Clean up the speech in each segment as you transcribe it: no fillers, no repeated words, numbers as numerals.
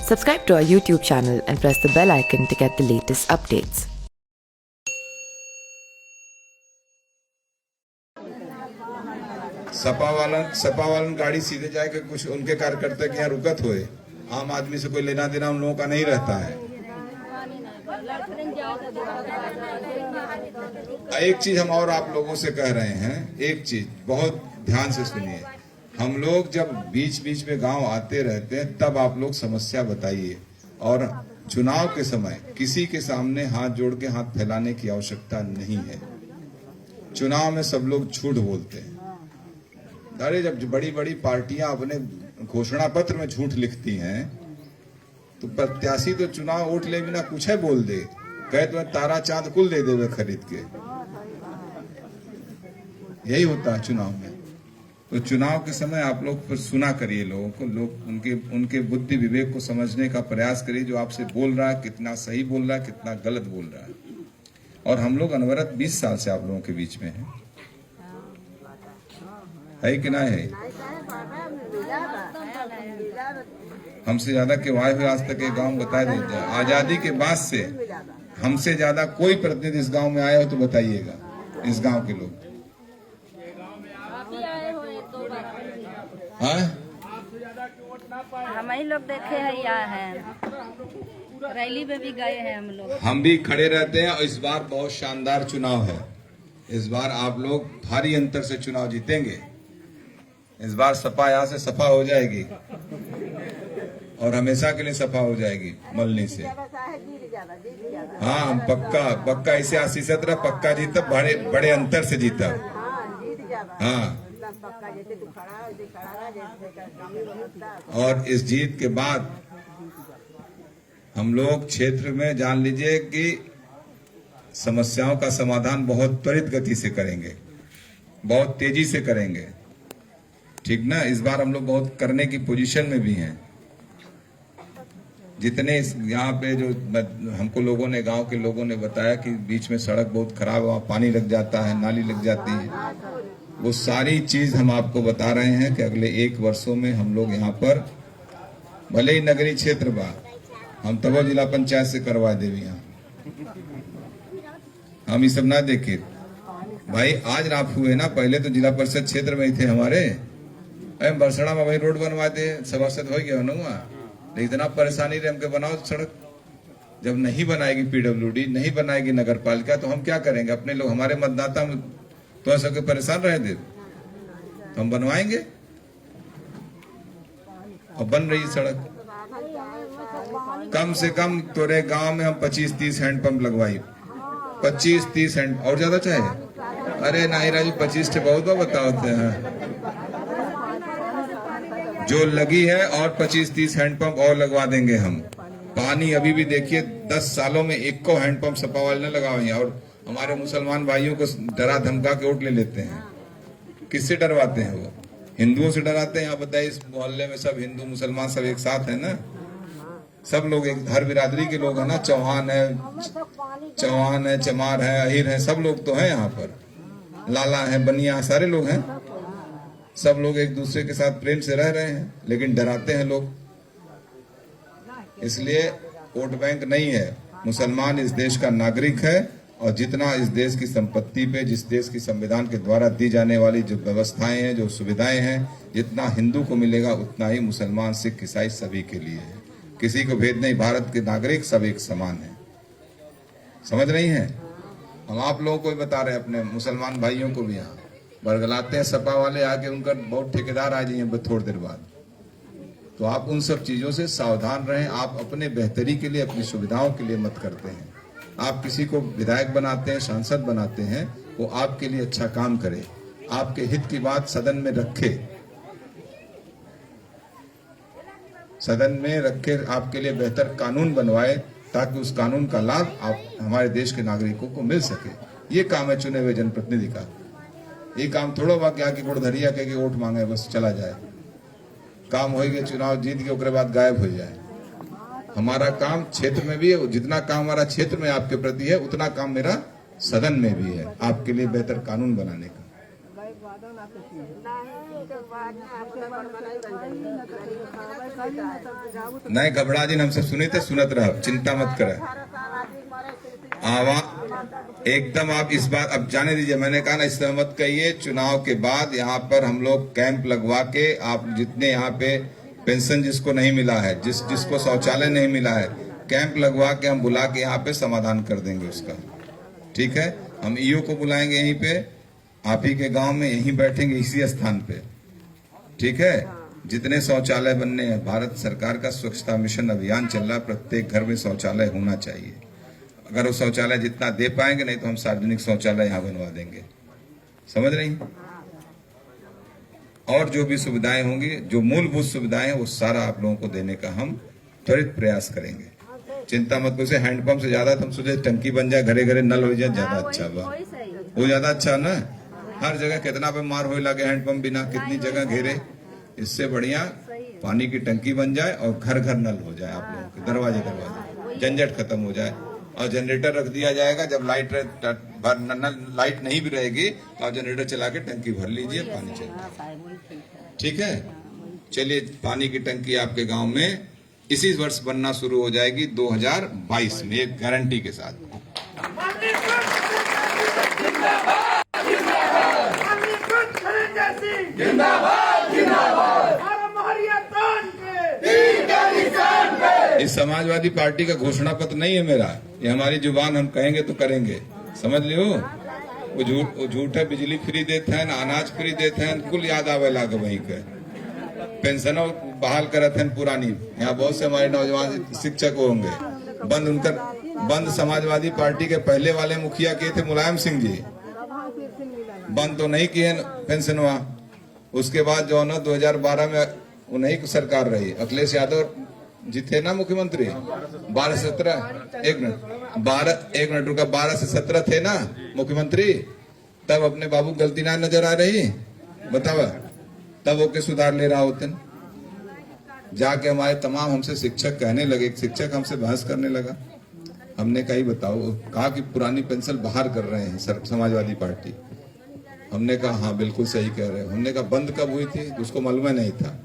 Subscribe to our YouTube channel and press the bell icon to get the latest updates. Sapa वालन गाड़ी सीधे जाके कुछ उनके कार्यकर्ता के यहाँ रुकत हुए, आम आदमी से कोई लेना देना उन लोगों का नहीं रहता है। एक चीज हम और आप लोगों से कह रहे हैं, एक चीज बहुत ध्यान से सुनिए। हम लोग जब बीच बीच में गांव आते रहते हैं तब आप लोग समस्या बताइए, और चुनाव के समय किसी के सामने हाथ जोड़ के हाथ फैलाने की आवश्यकता नहीं है। चुनाव में सब लोग झूठ बोलते हैं। अरे जब बड़ी बड़ी पार्टियां अपने घोषणा पत्र में झूठ लिखती हैं तो प्रत्याशी तो चुनाव वोट ले बिना कुछ है बोल दे, कहे तो तारा चांद कुल दे देवे खरीद के। यही होता है चुनाव में। तो चुनाव के समय आप लोग फिर सुना करिए लोगों को, लोग उनके बुद्धि विवेक को समझने का प्रयास करिए, जो आपसे बोल रहा है कितना सही बोल रहा है, कितना गलत बोल रहा है। और हम लोग अनवरत 20 साल से आप लोगों के बीच में है कि ना है? हमसे ज्यादा के वाय हुए आज तक ये गांव बता दीजिए। आजादी के बाद से हमसे ज्यादा कोई प्रतिनिधि इस गांव में आया हो तो बताइएगा, इस गांव के लोग। हाँ, हम ही लोग देखे हैं, यहाँ हैं, रैली में भी गए हैं हम लोग। हम भी खड़े रहते हैं। और इस बार बहुत शानदार चुनाव है। इस बार आप लोग भारी अंतर से चुनाव जीतेंगे। इस बार सपा यहाँ से सफा हो जाएगी और हमेशा के लिए सफा हो जाएगी मलनी से। हाँ, हम पक्का इसे आशीषत रहा, पक्का जीता, बड़े अंतर से जीता। हाँ, और इस जीत के बाद हम लोग क्षेत्र में जान लीजिए कि समस्याओं का समाधान बहुत त्वरित गति से करेंगे, बहुत तेजी से करेंगे। ठीक ना? इस बार हम लोग बहुत करने की पोजीशन में भी हैं। जितने यहाँ पे जो हमको लोगों ने, गांव के लोगों ने बताया कि बीच में सड़क बहुत खराब है, वहाँ पानी लग जाता है, नाली लग जाती है, वो सारी चीज हम आपको बता रहे हैं कि अगले 1 वर्षों में हम लोग यहाँ पर, भले ही नगरीय क्षेत्र बा, हम तब जिला पंचायत से करवा देवी। यहाँ हम ये सब ना देखे भाई। आज आप हुए ना, पहले तो जिला परिषद क्षेत्र में ही थे हमारे। बरसड़ा में भाई रोड बनवा दे, सभासद हो गया ना, इतना परेशानी रहे हमके बनाओ सड़क। जब नहीं बनाएगी पीडब्ल्यूडी, नहीं बनाएगी नगर पालिका, तो हम क्या करेंगे? अपने लोग, हमारे मतदाता तो सबके परेशान रहे दे, तो हम बनवाएंगे। और बन रही सड़क। कम से कम तोरे गांव में हम 25-30 हैंडपंप लगवाई, 25-30 हैंड, और ज्यादा चाहे? अरे नहीं राजू, 25 से बहुत बताओ हैं जो लगी है, और 25-30 हैंडपंप और लगवा देंगे हम। पानी अभी भी देखिए 10 सालों में 1 हैंडपंप सपा वाले ने लगा हुआ। और हमारे मुसलमान भाइयों को डरा धमका के वोट ले लेते हैं। किससे डरवाते हैं? वो हिंदुओं से डराते हैं। आप बताइए, इस मोहल्ले में सब हिंदू मुसलमान सब एक साथ है ना, सब लोग एक, हर बिरादरी के लोग है ना। चौहान है, चमार है, अहिर है, सब लोग तो हैं यहाँ पर। लाला है, बनिया, सारे लोग हैं। सब लोग एक दूसरे के साथ प्रेम से रह रहे हैं, लेकिन डराते हैं लोग। इसलिए वोट बैंक नहीं है। मुसलमान इस देश का नागरिक है, और जितना इस देश की संपत्ति पे, जिस देश की संविधान के द्वारा दी जाने वाली जो व्यवस्थाएं हैं, जो सुविधाएं हैं, जितना हिंदू को मिलेगा उतना ही मुसलमान, सिख, ईसाई सभी के लिए है। किसी को भेद नहीं। भारत के नागरिक सब एक समान है। समझ रही हैं? हम आप लोगों को भी बता रहे हैं, अपने मुसलमान भाइयों को भी। यहाँ बरगलाते हैं सपा वाले आके, उनका बहुत ठेकेदार आ जाइए थोड़ी देर बाद। तो आप उन सब चीजों से सावधान रहें। आप अपने बेहतरी के लिए, अपनी सुविधाओं के लिए मत करते हैं। आप किसी को विधायक बनाते हैं, सांसद बनाते हैं, वो आपके लिए अच्छा काम करे, आपके हित की बात सदन में रखे, आपके लिए बेहतर कानून बनवाए, ताकि उस कानून का लाभ आप, हमारे देश के नागरिकों को मिल सके। ये काम है चुने हुए जनप्रतिनिधि का। ये काम थोड़ा बाकी आके गुड़धरिया कह के वोट मांगे बस चला जाए। काम हो गया, चुनाव जीत के उसके बाद गायब हो जाए। हमारा काम क्षेत्र में भी है। जितना काम हमारा क्षेत्र में आपके प्रति है, उतना काम मेरा सदन में भी है, आपके लिए बेहतर कानून बनाने का। नहीं घबरा जी, हमसे सुनी थे, सुनत रहो, चिंता मत करे। आवा एकदम आप इस बात अब जाने दीजिए, मैंने कहा ना इस समय मत कहिए। चुनाव के बाद यहाँ पर हम लोग कैंप लगवा के, आप जितने यहाँ पे पेंशन जिसको नहीं मिला है, जिसको शौचालय नहीं मिला है, कैंप लगवा के हम बुला के यहाँ पे समाधान कर देंगे उसका। ठीक है, हम ईओ को बुलाएंगे यहीं पे, आप ही के गांव में, यहीं बैठेंगे इसी स्थान पे। ठीक है, जितने शौचालय बनने हैं, भारत सरकार का स्वच्छता मिशन अभियान चल रहा है, प्रत्येक घर में शौचालय होना चाहिए। अगर वो शौचालय जितना दे पाएंगे, नहीं तो हम सार्वजनिक शौचालय यहाँ बनवा देंगे। समझ रही? और जो भी सुविधाएं होंगी, जो मूलभूत सुविधाएं, वो सारा आप लोगों को देने का हम त्वरित प्रयास करेंगे। चिंता मत करो। हैंडपंप से ज्यादा तुम सोचे टंकी बन जाए, घरे घरे नल हो जाए, ज्यादा अच्छा बा, वो ज्यादा अच्छा ना। हर जगह कितना बीमार हो लगे हैंडपंप बिना, कितनी जगह घेरे। इससे बढ़िया पानी की टंकी बन जाए और घर घर नल हो जाए, आप लोगों के दरवाजे दरवाजे, झंझट खत्म हो जाए। और जनरेटर रख दिया जाएगा, जब लाइट नहीं भी रहेगी तो आप जनरेटर चला के टंकी भर लीजिए, पानी चलेगा। ठीक है, चलिए, पानी की टंकी आपके गांव में इसी वर्ष बनना शुरू हो जाएगी 2022 में, एक गारंटी के साथ। इस समाजवादी पार्टी का घोषणा पत्र नहीं है मेरा, ये हमारी जुबान, हम कहेंगे तो करेंगे। समझ लियो, वो झूठ है। बिजली फ्री देते हैं, अनाज फ्री देते हैं, कुल याद आवे लागे वहीं के। पेंशनों बहाल करते हैं पुरानी। यहाँ बहुत से हमारे नौजवान शिक्षक होंगे, बंद समाजवादी पार्टी के पहले वाले मुखिया किए थे मुलायम सिंह जी, बंद तो नहीं किए पेंशन वहां। उसके बाद जो है 2012 में उन्हीं की सरकार रही, अखिलेश यादव जी थे ना मुख्यमंत्री। 12 से 17 एक मिनट रुका, 12 से 17 थे ना मुख्यमंत्री। तब अपने बाबू गलती ना नजर आ रही, बताओ, तब ओके सुधार ले रहा होते। जाके हमारे तमाम हमसे शिक्षक कहने लगे, शिक्षक हमसे बहस करने लगा। हमने कहा बताओ, कहा कि पुरानी पेंशन बाहर कर रहे हैं समाजवादी पार्टी। हमने कहा हाँ बिल्कुल सही कह रहे हैं। हमने कहा बंद कब हुई थी, उसको मालूम नहीं था।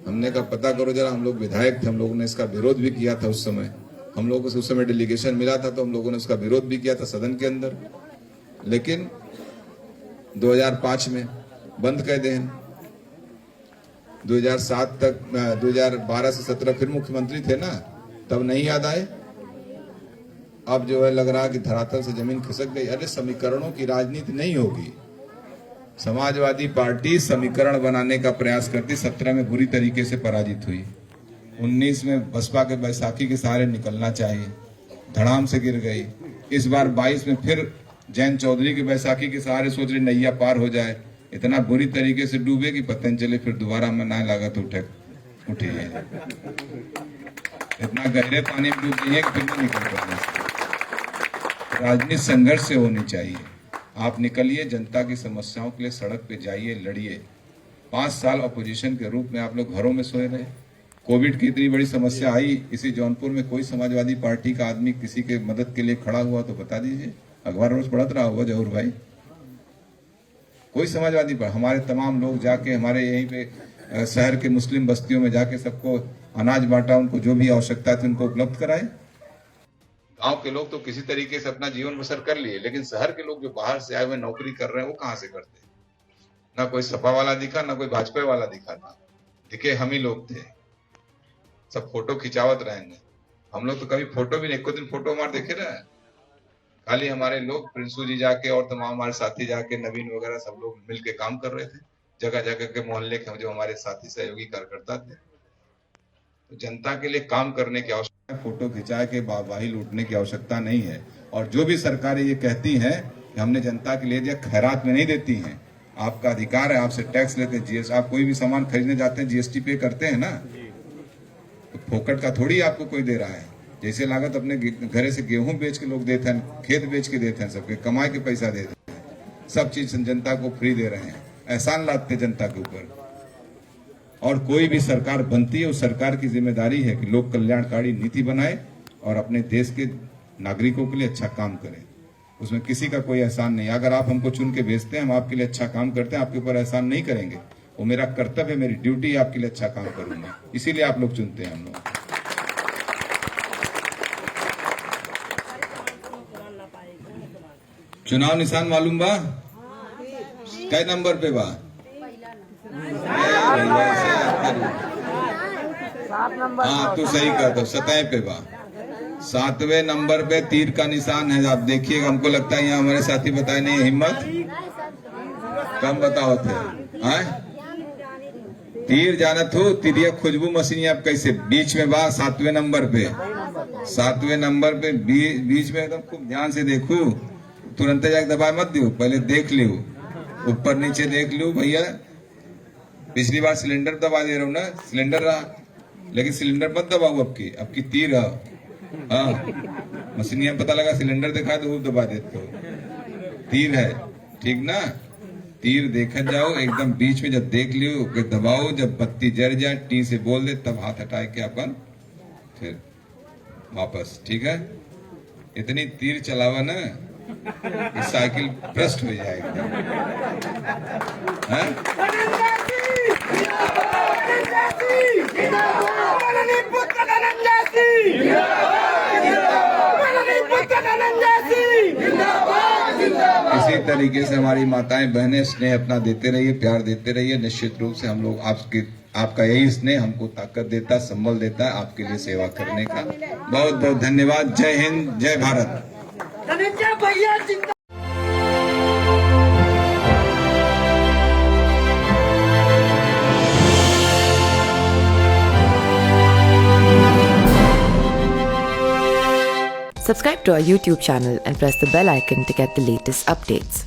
हमने कहा पता करो जरा, हम लोग विधायक थे, हम लोगों ने इसका विरोध भी किया था उस समय। हम लोगों को उस समय डेलीगेशन मिला था, तो हम लोगों ने उसका विरोध भी किया था सदन के अंदर। लेकिन 2005 में बंद कर दे, 2007 तक, 2012 से 17 फिर मुख्यमंत्री थे ना, तब नहीं याद आए। अब जो है लग रहा कि धरातल से जमीन खिसक गई। अरे समीकरणों की राजनीति नहीं होगी। समाजवादी पार्टी समीकरण बनाने का प्रयास करती, 17 में बुरी तरीके से पराजित हुई, 19 में बसपा के बैसाखी के सहारे निकलना चाहिए, धड़ाम से गिर गई। इस बार 22 में फिर जैन चौधरी की बैसाखी के सहारे सोच रही नैया पार हो जाए, इतना बुरी तरीके से डूबे कि पता नहीं चले फिर दोबारा मना लागत उठी है। इतना गहरे पानी में डूब गई है कि फिर नहीं निकल पाएंगे। राजनीति संघर्ष से होनी चाहिए। आप निकलिए, जनता की समस्याओं के लिए सड़क पे जाइए, लड़िए। 5 साल अपोजिशन के रूप में आप लोग घरों में सोए रहे। कोविड की इतनी बड़ी समस्या आई, इसी जौनपुर में कोई समाजवादी पार्टी का आदमी किसी के मदद के लिए खड़ा हुआ तो बता दीजिए। अखबार रोज पढ़त रहा होगा जहूर भाई, कोई समाजवादी पार्टी। हमारे तमाम लोग जाके हमारे यहीं पे शहर के मुस्लिम बस्तियों में जाके सबको अनाज बांटा, उनको जो भी आवश्यकता थी उनको उपलब्ध कराए। गांव के लोग तो किसी तरीके से अपना जीवन बसर कर लिए, लेकिन शहर के लोग जो बाहर से आए हुए नौकरी कर रहे हैं, वो कहाँ से करते? ना कोई सपा वाला दिखा, ना कोई भाजपा वाला दिखा था। दिखे हम ही लोग थे, सब फोटो खिंचावत रहेंगे। हम लोग तो कभी फोटो भी नहीं, एक दिन फोटो हमारे देखे रहे। खाली हमारे लोग प्रिंसू जी जाके और तमाम हमारे साथी जाके, नवीन वगैरह सब लोग मिलके काम कर रहे थे जगह जगह के मोहल्ले के जो हमारे साथी सहयोगी कार्यकर्ता थे। तो जनता के लिए काम करने की आवश्यकता है, फोटो खिंचा के वाहवाही लूटने की आवश्यकता नहीं है। और जो भी सरकारें ये कहती हैं कि हमने जनता के लिए दिया, खैरात में नहीं देती हैं। आपका अधिकार है, आपसे टैक्स लेते हैं, जीएसटी। आप कोई भी सामान खरीदने जाते हैं जीएसटी पे करते हैं ना, तो फोकट का थोड़ी आपको कोई दे रहा है। जैसे लागत अपने घरे से गेहूं बेच के लोग देते हैं, खेत बेच के देते हैं, सबके कमाए के पैसा देते हैं, सब चीज जनता को फ्री दे रहे हैं, एहसान लादते जनता के ऊपर। और कोई भी सरकार बनती है, उस सरकार की जिम्मेदारी है कि लोक कल्याणकारी नीति बनाए और अपने देश के नागरिकों के लिए अच्छा काम करे। उसमें किसी का कोई एहसान नहीं। अगर आप हमको चुन के भेजते हैं, हम आपके लिए अच्छा काम करते हैं, आपके ऊपर एहसान नहीं करेंगे। वो मेरा कर्तव्य है, मेरी ड्यूटी है, आपके लिए अच्छा काम करूंगा, इसीलिए आप लोग चुनते हैं हम लोग। चुनाव निशान मालूम बा? कै नंबर पे बा? हाँ, तू सही कहता, 7 पे बा। 7वें नंबर पे तीर का निशान है। आप देखिएगा, हमको लगता है यहाँ हमारे साथी बताए नहीं, हिम्मत कम बताओ थे। तीर जानत हो, तिरिया खुशबू मशीन आप कैसे बीच में बा? 7वें नंबर पे, 7वें नंबर पे बीच में एकदम खूब ध्यान से देखू, तुरंत जाके दबा मत दो, पहले देख लियो, ऊपर नीचे देख लियो भैया। पिछली बार सिलेंडर दबा दे रहा हूँ ना, सिलेंडर रहा, लेकिन सिलेंडर मत दबाओ, अब की तीर है। हाँ, मशीन में पता लगा सिलेंडर दिखा तो वो दबा देते हो, तीर है, ठीक ना? तीर देखा जाओ, एकदम बीच में जब देख लियो दबाओ, जब बत्ती जल जाए टी से बोल दे, तब हाथ हटाए के अपन फिर वापस, ठीक है? इतनी तीर चलावा ना कि साइकिल भ्रष्ट हो जाएगी। इसी तरीके से हमारी माताएं बहनें स्नेह अपना देते रहिए, प्यार देते रहिए। निश्चित रूप से हम लोग आपका यही स्नेह हमको ताकत देता है, संबल देता है आपके लिए सेवा करने का। बहुत बहुत धन्यवाद। जय हिंद, जय Bharat. Subscribe to our YouTube channel and press the bell icon to get the latest updates.